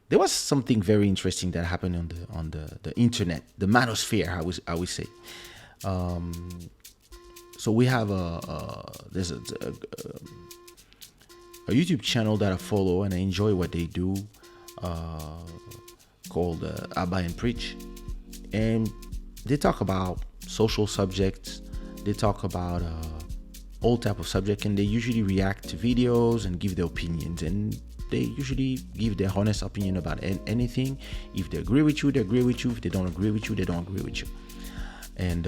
there was something very interesting that happened on the internet, the manosphere, I would say. So we have there's a YouTube channel that I follow and I enjoy what they do, called Abba and Preach, and they talk about social subjects. They talk about all type of subject, and they usually react to videos and give their opinions, and they usually give their honest opinion about anything. If they agree with you, they agree with you. If they don't agree with you, they don't agree with you. And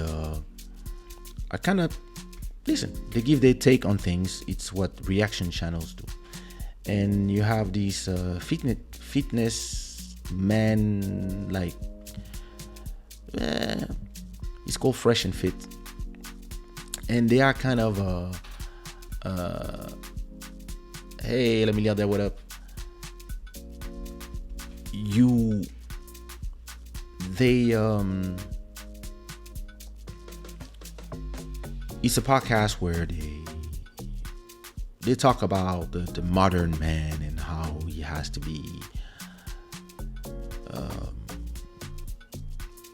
I kind of listen. They give their take on things. It's what reaction channels do. And you have these fitness men, like it's called Fresh and Fit, and they are kind of hey, let me lire that. What up? They it's a podcast where they talk about the modern man and how he has to be,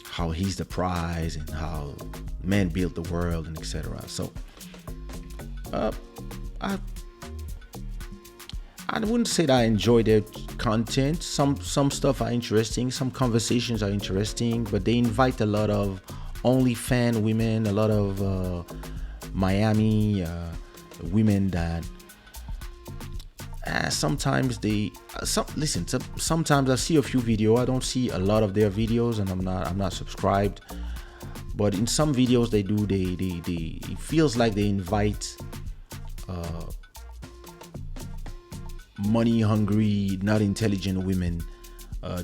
how he's the prize and how man built the world and etc. So I wouldn't say that I enjoy their content. Some stuff are interesting, some conversations are interesting, but they invite a lot of OnlyFans women, a lot of Miami women that sometimes sometimes I see a few videos. I don't see a lot of their videos, and I'm not subscribed. But in some videos they do, they it feels like they invite money hungry, not intelligent women,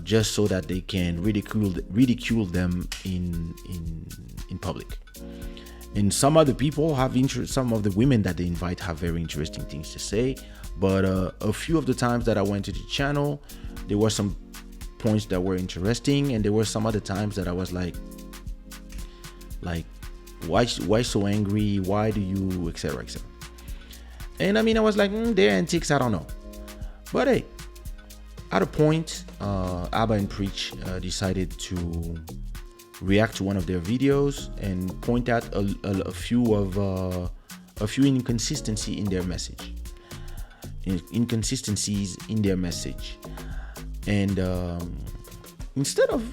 just so that they can ridicule them in public. And some other people have interest. Some of the women that they invite have very interesting things to say. But a few of the times that I went to the channel, there were some points that were interesting, and there were some other times that I was like, why so angry? Why do you, etc., etc. And I mean, I was like, their antics, I don't know. But hey, at a point, Abba and Preach decided to react to one of their videos and point out a few inconsistencies in their message. And instead of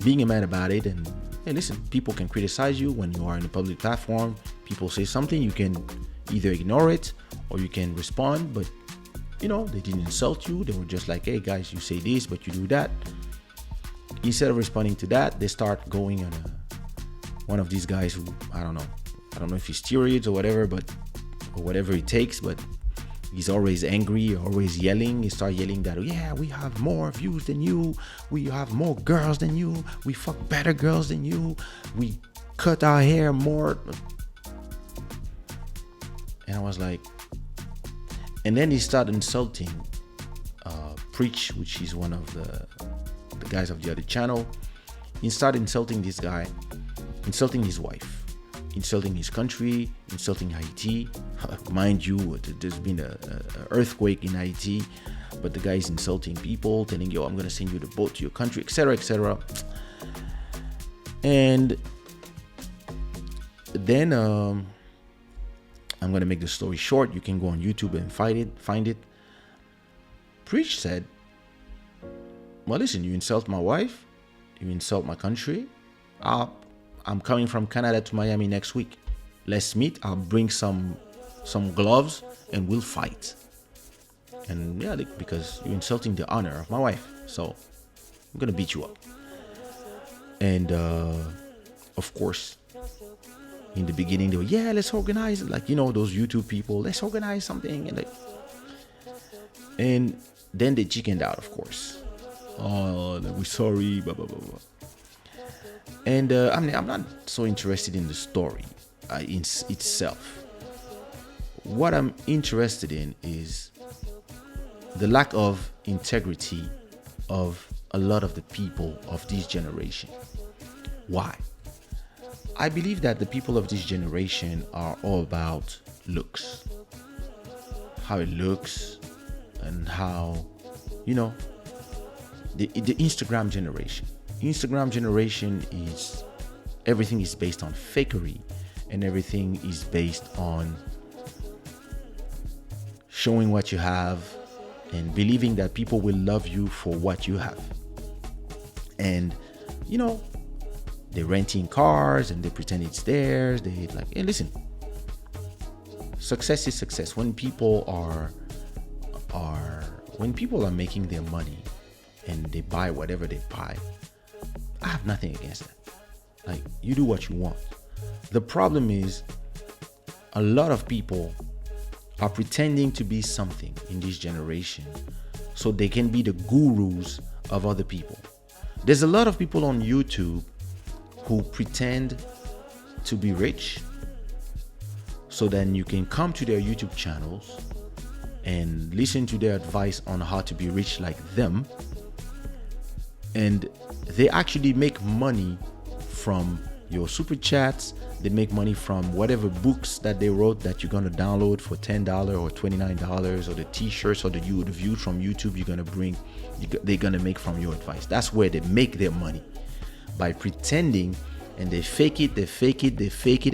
being a man about it, and hey, listen, people can criticize you when you are in a public platform. People say something, you can either ignore it or you can respond, but they didn't insult you. They were just like, hey guys, you say this but you do that. Instead of responding to that, they start going on one of these guys who I don't know if he's steroids or whatever it takes, but he's always angry, always yelling. He starts yelling that, yeah, we have more views than you, we have more girls than you, we fuck better girls than you, we cut our hair more. And I was like, and then he started insulting Preach, which is one of the guys of the other channel. He started insulting this guy, insulting his wife, insulting his country, insulting Haiti. Mind you, there's been a earthquake in Haiti, but the guy is insulting people, telling you, I'm gonna send you the boat to your country, etc., etc. And then I'm gonna make the story short. You can go on YouTube and find it. Preach said, well, listen, you insult my wife, you insult my country. I'm coming from Canada to Miami next week. Let's meet. I'll bring some gloves and we'll fight. And yeah, because you're insulting the honor of my wife, so I'm gonna beat you up. And of course, in the beginning they were, yeah, let's organize it, like those YouTube people, let's organize something, and then they chickened out, of course. Oh, we're sorry, blah blah blah blah. And I'm not so interested in the story in itself. What I'm interested in is the lack of integrity of a lot of the people of this generation. Why? I believe that the people of this generation are all about looks. How it looks, and how, you know, the Instagram generation. Instagram generation is, everything is based on fakery, and everything is based on showing what you have and believing that people will love you for what you have. And, you know, they're renting cars and they pretend it's theirs. They like, hey, listen, success is success. When people are making their money and they buy whatever they buy, I have nothing against that. Like, you do what you want. The problem is, a lot of people are pretending to be something in this generation so they can be the gurus of other people. There's a lot of people on YouTube who pretend to be rich, so then you can come to their YouTube channels and listen to their advice on how to be rich like them. And they actually make money from your super chats. They make money from whatever books that they wrote that you're gonna download for $10 or $29, or the t-shirts or the views from YouTube they're gonna make from your advice. That's where they make their money, by pretending, and they fake it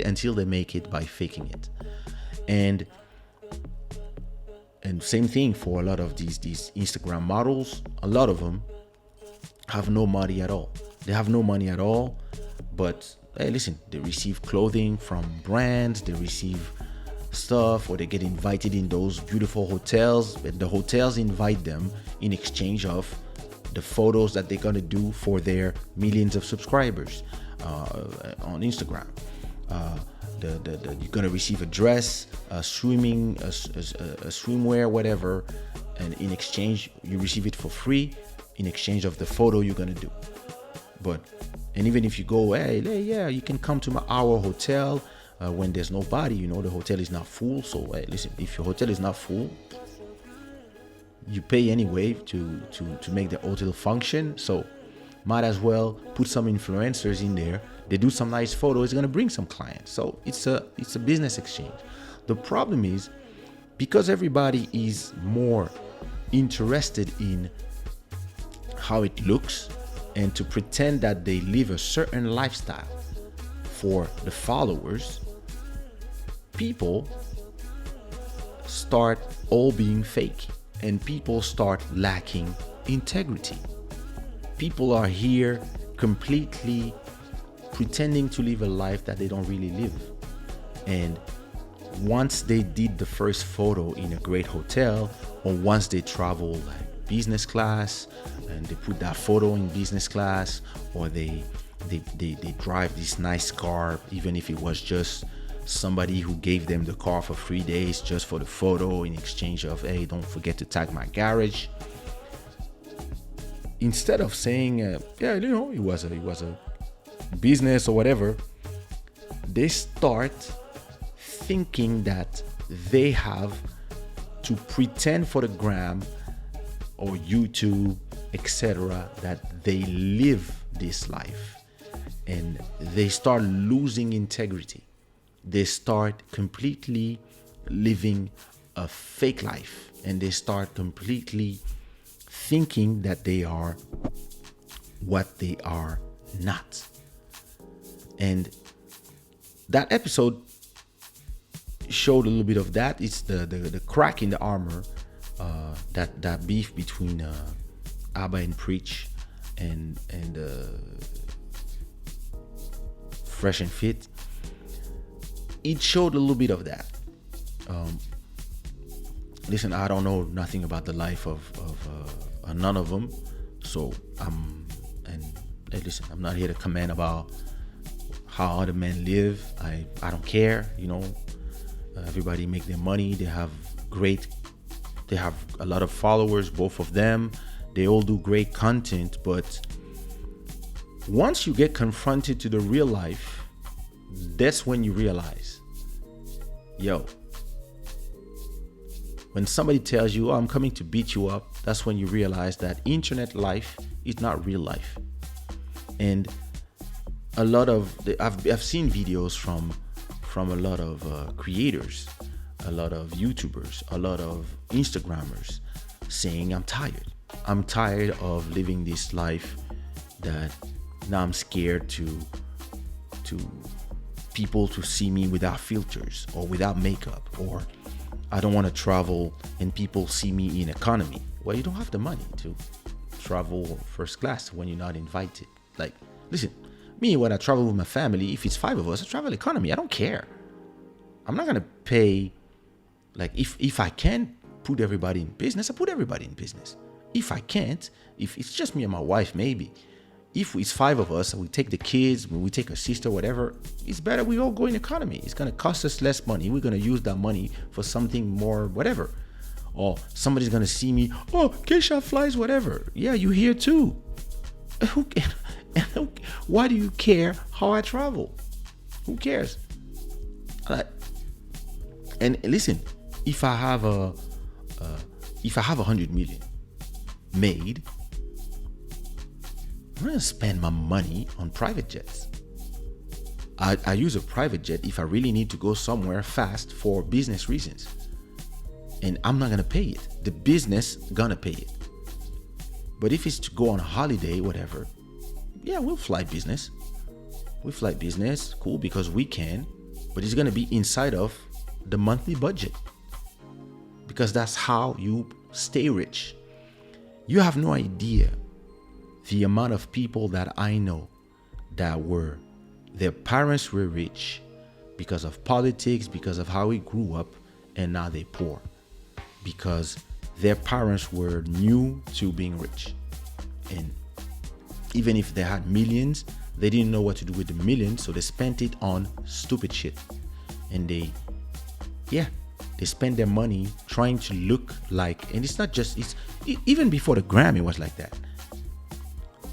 until they make it by faking it. And same thing for a lot of these Instagram models. A lot of them have no money at all. They have no money at all, but hey, listen, they receive clothing from brands, they receive stuff, or they get invited in those beautiful hotels, and the hotels invite them in exchange of the photos that they're gonna do for their millions of subscribers on Instagram. You're gonna receive a dress, a swimwear, whatever, and in exchange you receive it for free in exchange of the photo you're gonna do. And even if you go, hey, yeah, you can come to our hotel when there's nobody, you know, the hotel is not full. So hey, listen, if your hotel is not full, you pay anyway to make the hotel function. So might as well put some influencers in there. They do some nice photos. It's gonna bring some clients. So it's a business exchange. The problem is, because everybody is more interested in how it looks and to pretend that they live a certain lifestyle for the followers, people start all being fake, and people start lacking integrity. People are here completely pretending to live a life that they don't really live. And once they did the first photo in a great hotel, or once they travel like business class and they put that photo in business class, or they drive this nice car, even if it was just somebody who gave them the car for 3 days just for the photo in exchange of, hey, don't forget to tag my garage. Instead of saying, yeah, you know, it was a business or whatever, they start thinking that they have to pretend for the gram or YouTube, etc., that they live this life, and they start losing integrity. They start completely living a fake life, and they start completely thinking that they are what they are not. And that episode showed a little bit of that. It's the crack in the armor, that beef between Abba and Preach and Fresh and Fit. It showed a little bit of that. Listen, I don't know nothing about the life of none of them, so listen, I'm not here to comment about how other men live. I don't care, you know. Everybody make their money. They have a lot of followers, both of them. They all do great content, but once you get confronted to the real life, that's when you realize, yo, when somebody tells you, oh, I'm coming to beat you up, that's when you realize that internet life is not real life. And a lot of I've seen videos from a lot of creators, a lot of YouTubers, a lot of Instagrammers, saying I'm tired. I'm tired of living this life that now I'm scared to people to see me without filters or without makeup, or I don't want to travel and people see me in economy. Well, you don't have the money to travel first class when you're not invited. Like, listen, me, when I travel with my family, if it's 5 of us, I travel economy. I don't care. I'm not gonna pay. Like, if I can put everybody in business, I put everybody in business. If I can't, if it's just me and my wife, maybe. If it's 5 of us, we take the kids, we take a sister, whatever, it's better we all go in economy. It's gonna cost us less money. We're gonna use that money for something more, whatever. Or somebody's gonna see me, oh, Kaysha flies, whatever. Yeah, you here too. Why do you care how I travel? Who cares? And listen, if I have 100 million made, I'm gonna spend my money on private jets. I use a private jet if I really need to go somewhere fast for business reasons, and I'm not gonna pay it. The business gonna pay it. But if it's to go on a holiday, whatever, yeah, we'll fly business. We fly business, cool, because we can, but it's gonna be inside of the monthly budget, because that's how you stay rich. You have no idea the amount of people that I know that their parents were rich because of politics, because of how we grew up, and now they're poor because their parents were new to being rich. And even if they had millions, they didn't know what to do with the millions, so they spent it on stupid shit. And they spend their money trying to look like, and it's not just, even before the Grammy was like that.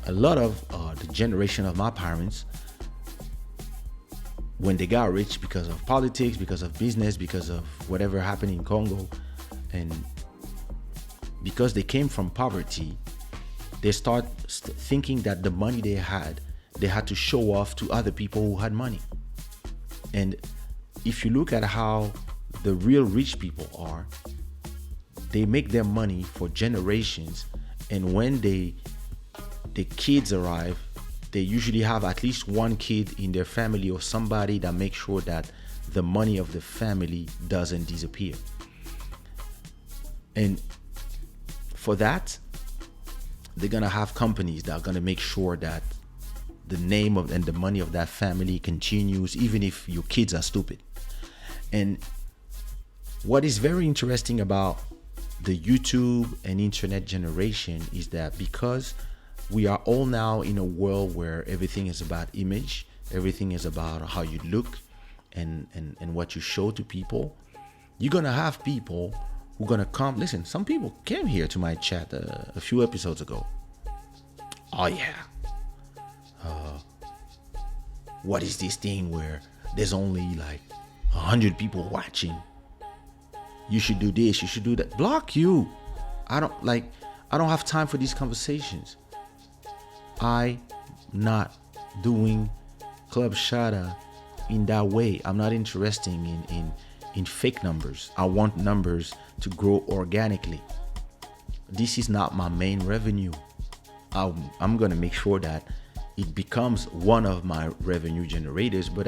A lot of the generation of my parents, when they got rich because of politics, because of business, because of whatever happened in Congo, and because they came from poverty, they start thinking that the money they had to show off to other people who had money. And if you look at how the real rich people are, they make their money for generations, and when the kids arrive, they usually have at least one kid in their family or somebody that makes sure that the money of the family doesn't disappear. And for that, they're gonna have companies that are gonna make sure that the name of and the money of that family continues, even if your kids are stupid. And what is very interesting about the YouTube and internet generation is that because we are all now in a world where everything is about image, everything is about how you look and what you show to people, you're gonna have people who are gonna come. Listen, some people came here to my chat a few episodes ago. Oh yeah, what is this thing where there's only like 100 people watching? You should do this, you should do that. Block you. I don't have time for these conversations. I'm not doing Club Shada in that way. I'm not interested in fake numbers. I want numbers to grow organically. This is not my main revenue. I'm gonna make sure that it becomes one of my revenue generators, but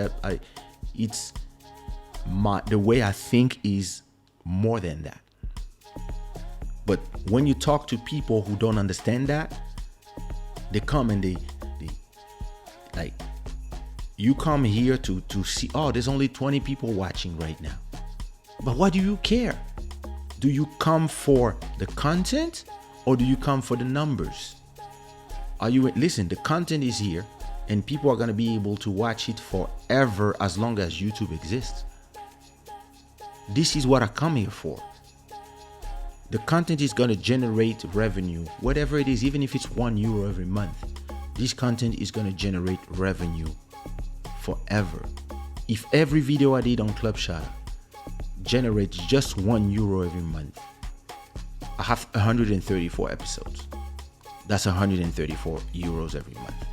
it's the way I think is more than that. But when you talk to people who don't understand that, they come and they like, you come here to see, oh, there's only 20 people watching right now. But why do you care? Do you come for the content or do you come for the numbers? Listen, the content is here and people are going to be able to watch it forever as long as YouTube exists. This is what I come here for. The content is going to generate revenue, whatever it is, even if it's €1 every month. This content is going to generate revenue forever. If every video I did on Club Shada generates just €1 every month, I have 134 episodes. That's 134 euros every month.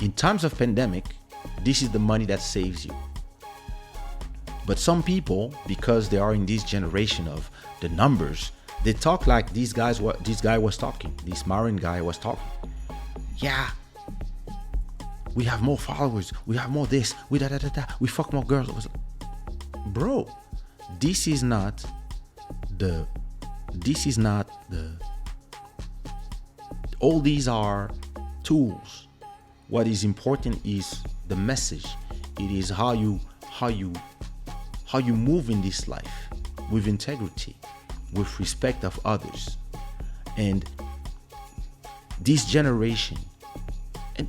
In times of pandemic, this is the money that saves you. But some people, because they are in this generation of the numbers, they talk like these guys. What this guy was talking, this Marin guy was talking. Yeah, we have more followers. We have more this. We da da da da. We fuck more girls. I was like, bro, this is not the. This is not the. All these are tools. What is important is the message. It is how you move in this life with integrity, with respect of others. And this generation, and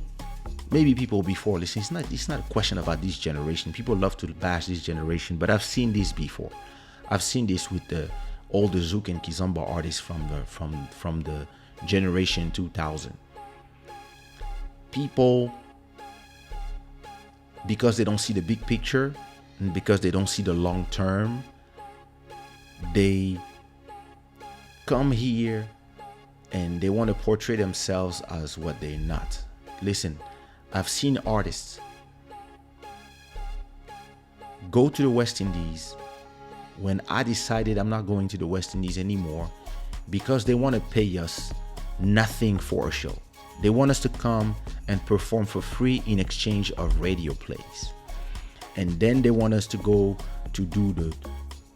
maybe people before listen, it's not a question about this generation. People love to bash this generation, but I've seen this before. I've seen this with all the Zouk and Kizomba artists from the generation 2000. People, because they don't see the big picture and because they don't see the long term, they come here and they want to portray themselves as what they're not. Listen, I've seen artists go to the West Indies when I decided I'm not going to the West Indies anymore because they want to pay us nothing for a show. They want us to come and perform for free in exchange of radio plays. And then they want us to go to do the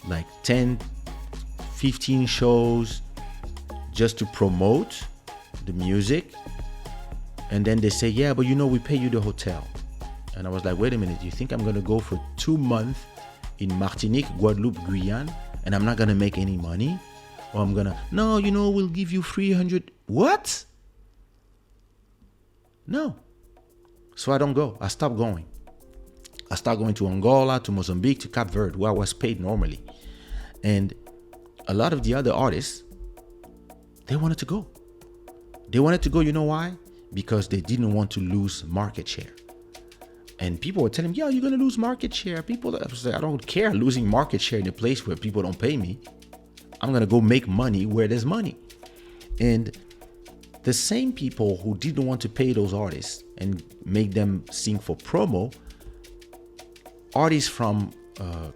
like 10, 15 shows just to promote the music. And then they say, yeah, but we pay you the hotel. And I was like, wait a minute, you think I'm going to go for 2 months in Martinique, Guadeloupe, Guyane, and I'm not going to make any money? Or I'm going to, no, we'll give you 300. What? No. So I don't go. I stopped going. I started going to Angola, to Mozambique, to Cape Verde, where I was paid normally. And a lot of the other artists, they wanted to go. They wanted to go, you know why? Because they didn't want to lose market share. And people were telling me, yeah, you're going to lose market share. People, I was like, I don't care losing market share in a place where people don't pay me. I'm going to go make money where there's money. And the same people who didn't want to pay those artists and make them sing for promo, artists from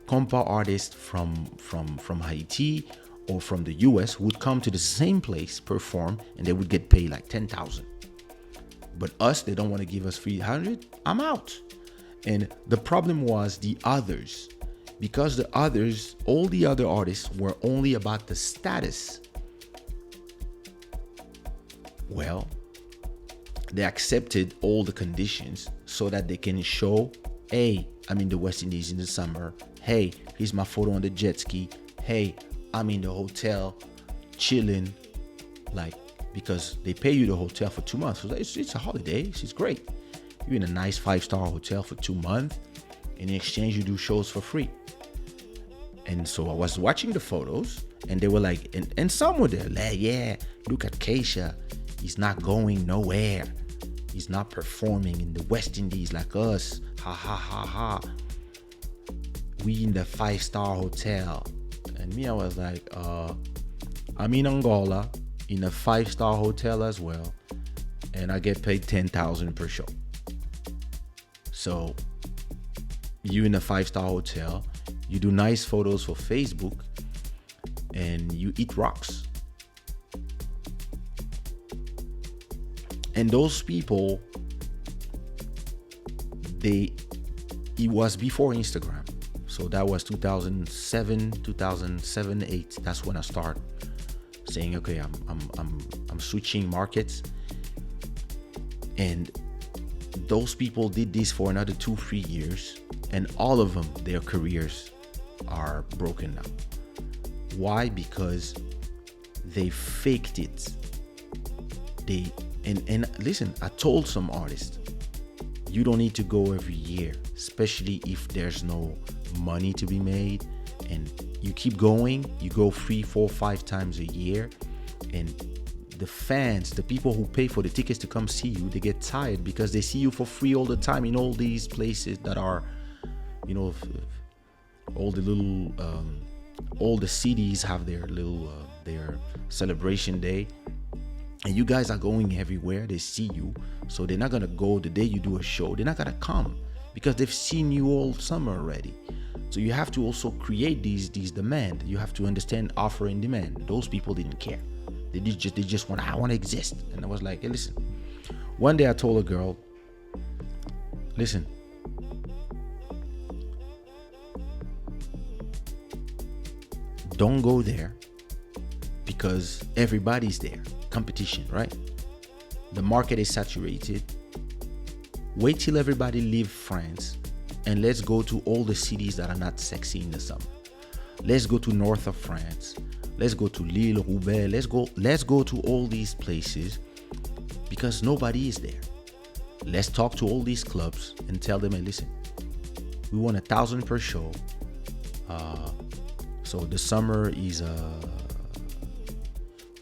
compa artists from Haiti or from the US would come to the same place, perform, and they would get paid like 10,000. But us, they don't want to give us 300. I'm out. And the problem was the others, because the others, all the other artists were only about the status. Well, they accepted all the conditions so that they can show, hey, I'm in the West Indies in the summer. Hey, here's my photo on the jet ski. Hey, I'm in the hotel chilling, like, because they pay you the hotel for 2 months. So it's a holiday. It's great. You're in a nice 5-star hotel for 2 months. In exchange, you do shows for free. And so I was watching the photos, and they were like, and some were there, like, yeah, look at Kaysha. He's not going nowhere. He's not performing in the West Indies like us. Ha ha ha ha. We in the 5-star hotel. And me, I was like, I'm in Angola in a 5-star hotel as well. And I get paid 10,000 per show. So you in a 5-star hotel, you do nice photos for Facebook, and you eat rocks. And those people, it was before Instagram. So that was 2007, 8. That's when I started saying, okay, I'm switching markets. And those people did this for another 2-3 years, and all of them, their careers are broken now. Why? Because they faked it. And listen, I told some artists, you don't need to go every year, especially if there's no money to be made, and you keep going, you go 3, 4, 5 times a year, and the fans, the people who pay for the tickets to come see you, they get tired because they see you for free all the time in all these places that are, all the little, all the cities have their little, their celebration day. And you guys are going everywhere. They see you. So they're not going to go the day you do a show. They're not going to come because they've seen you all summer already. So you have to also create these demand. You have to understand offer and demand. Those people didn't care. They just want, I want to exist. And I was like, hey, listen. One day I told a girl, listen, don't go there because everybody's there. Competition, right? The market is saturated. Wait till everybody leave France and let's go to all the cities that are not sexy in the summer. Let's go to north of France. Let's go to Lille, Roubaix. Let's go to all these places because nobody is there. Let's talk to all these clubs and tell them, hey, listen, we want 1,000 per show. So the summer is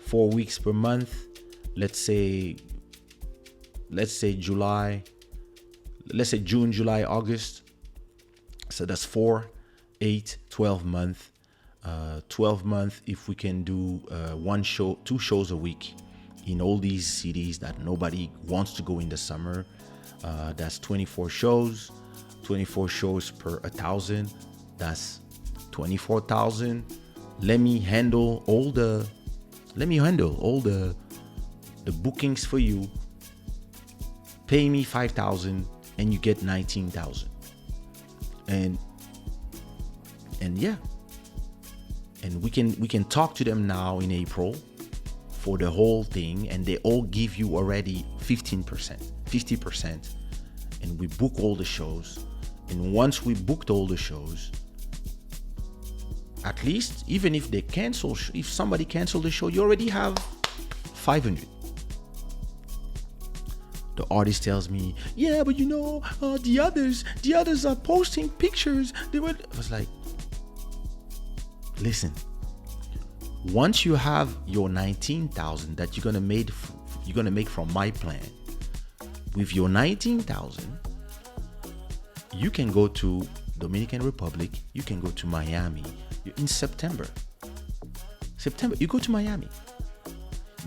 4 weeks per month. Let's say July. Let's say June, July, August. So that's 4, 8, 12 months. 12 months if we can do 2 shows a week in all these cities that nobody wants to go in the summer. That's 24 shows. 24 shows per 1,000. That's 24,000. Let me handle all the bookings for you. Pay me 5,000 and you get 19,000. And yeah. And we can talk to them now in April for the whole thing, and they all give you already 15%, 50%, and we book all the shows. And once we booked all the shows, at least even if they cancel, if somebody cancel the show, you already have 500. The artist tells me, yeah, but the others are posting pictures. I was like, listen, once you have your 19,000 that you're gonna make from my plan, with your 19,000, you can go to Dominican Republic, you can go to Miami. In September, you go to Miami.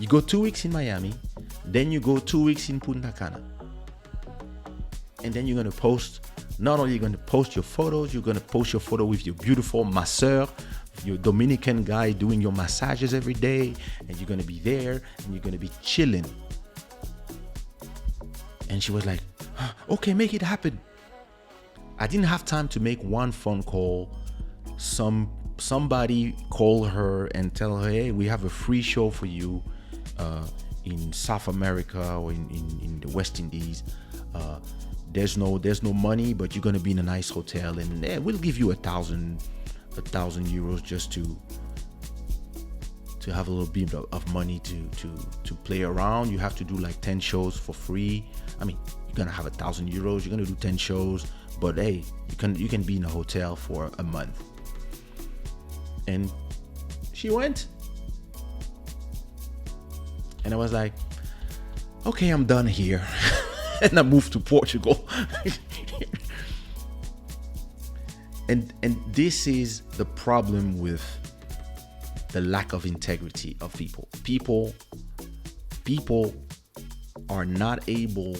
You go 2 weeks in Miami, then you go 2 weeks in Punta Cana. And then you're gonna post, not only you're gonna post your photos, you're gonna post your photo with your beautiful masseur, your Dominican guy doing your massages every day, and you're gonna be there and you're gonna be chilling. And she was like, okay, make it happen. I didn't have time to make one phone call. Somebody call her and tell her, hey, we have a free show for you in South America or in the West Indies. There's no money, but you're gonna be in a nice hotel, and we'll give you 1,000 euros just to have a little bit of money to play around. You have to do like 10 shows for free. I mean, you're gonna have 1,000 euros. You're gonna do 10 shows, but hey, you can be in a hotel for a month. And she went, and I was like, okay, I'm done here. And I moved to Portugal. And this is the problem with the lack of integrity of people. People are not able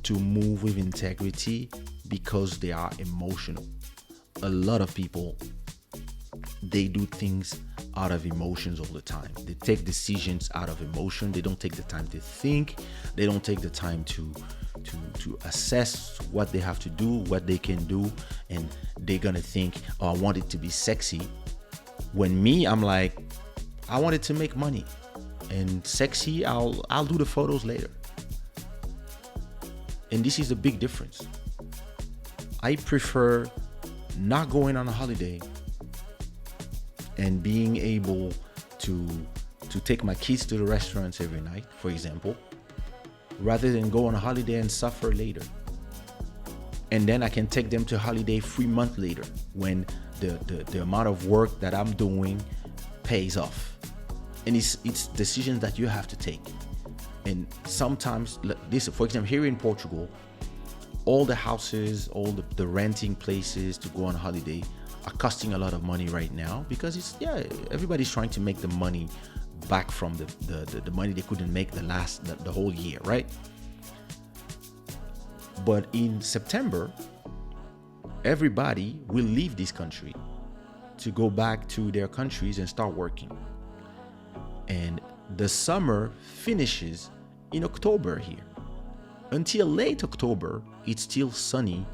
to move with integrity because they are emotional. A lot of people, they do things out of emotions all the time. They take decisions out of emotion. They don't take the time to think. They don't take the time to assess what they have to do, what they can do, and they're gonna think, oh, I want it to be sexy. When me, I'm like, I wanted to make money, and sexy, I'll do the photos later. And this is a big difference. I prefer not going on a holiday and being able to take my kids to the restaurants every night, for example, rather than go on a holiday and suffer later. And then I can take them to holiday 3 months later when the amount of work that I'm doing pays off. And it's decisions that you have to take. And sometimes, this, for example, here in Portugal, all the houses, all the renting places to go on holiday are costing a lot of money right now because everybody's trying to make the money back from the money they couldn't make the whole year, right? But in September, everybody will leave this country to go back to their countries and start working. And the summer finishes in October here. Until late October, it's still sunny,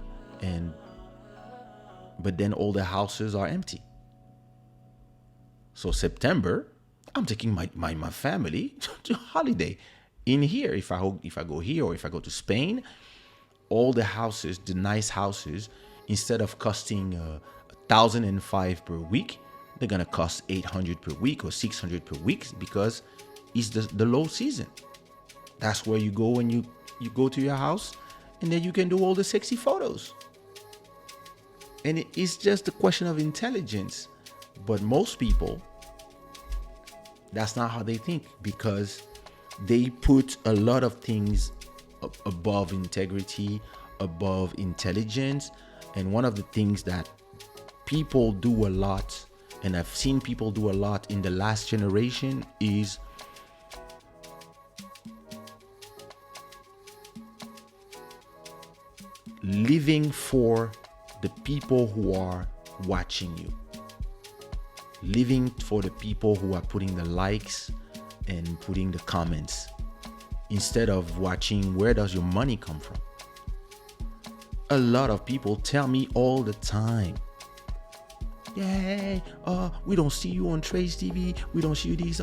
but then all the houses are empty. So September, I'm taking my family to holiday in here. If I go here, or if I go to Spain, all the houses, the nice houses, instead of costing 1,005 per week, they're gonna cost 800 per week or 600 per week, because it's the low season. That's where you go when you go to your house, and then you can do all the sexy photos. And it's just a question of intelligence. But most people, that's not how they think, because they put a lot of things above integrity, above intelligence. And one of the things that people do a lot, and I've seen people do a lot in the last generation, is living for the people who are watching you, living for the people who are putting the likes and putting the comments, instead of watching where does your money come from. A lot of people tell me all the time, "Yeah, we don't see you on Trace TV. We don't see you this.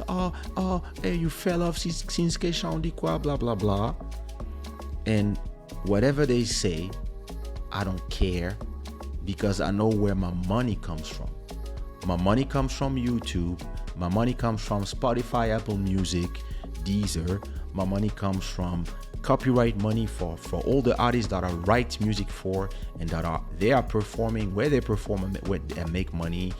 Hey, you fell off since Kaysha on the quoi, blah blah blah." And whatever they say, I don't care, because I know where my money comes from. My money comes from YouTube. My money comes from Spotify, Apple Music, Deezer. My money comes from copyright money for all the artists that I write music for, and they are performing, where they perform and make money,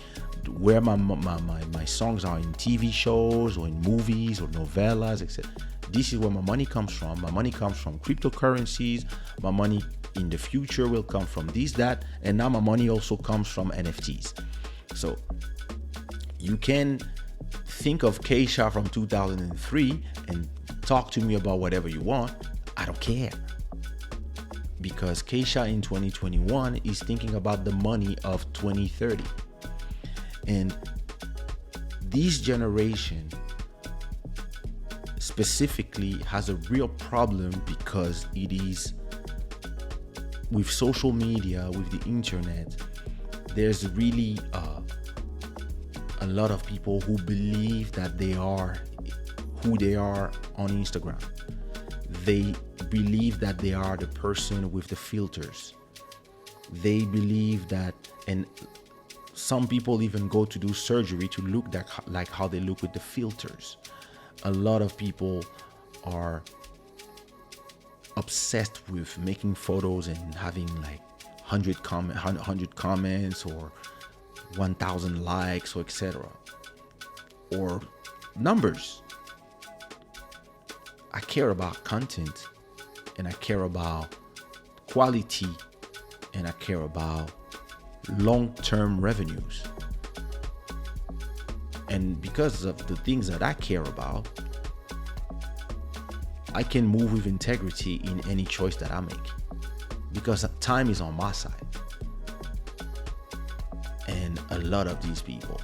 where my songs are in TV shows or in movies or novellas, etc. This is where my money comes from. My money comes from cryptocurrencies. My money in the future will come from this, that, and now my money also comes from NFTs. So you can think of Kaysha from 2003 and talk to me about whatever you want. I don't care, because Kaysha in 2021 is thinking about the money of 2030. And this generation specifically has a real problem, because it is with social media, with the internet, there's really a lot of people who believe that they are who they are on Instagram. They believe that they are the person with the filters. They believe that, and some people even go to do surgery to look like how they look with the filters. A lot of people are obsessed with making photos and having like 100 comments or 1,000 likes, or etc. Or numbers. I care about content, and I care about quality, and I care about long-term revenues. And because of the things that I care about, I can move with integrity in any choice that I make, because time is on my side. And a lot of these people,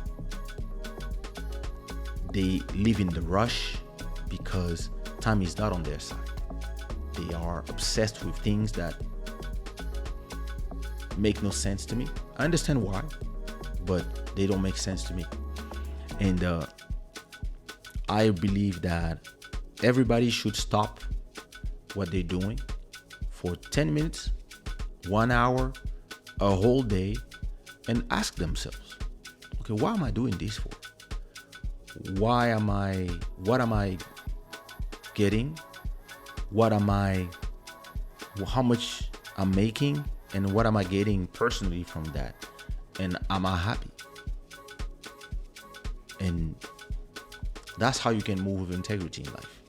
they live in the rush because time is not on their side. They are obsessed with things that make no sense to me. I understand why, but they don't make sense to me. And I believe that everybody should stop what they're doing for 10 minutes, 1 hour, a whole day, and ask themselves, okay, why am I doing this for? What am I getting? How much I'm making, and what am I getting personally from that? And am I happy? And that's how you can move with integrity in life.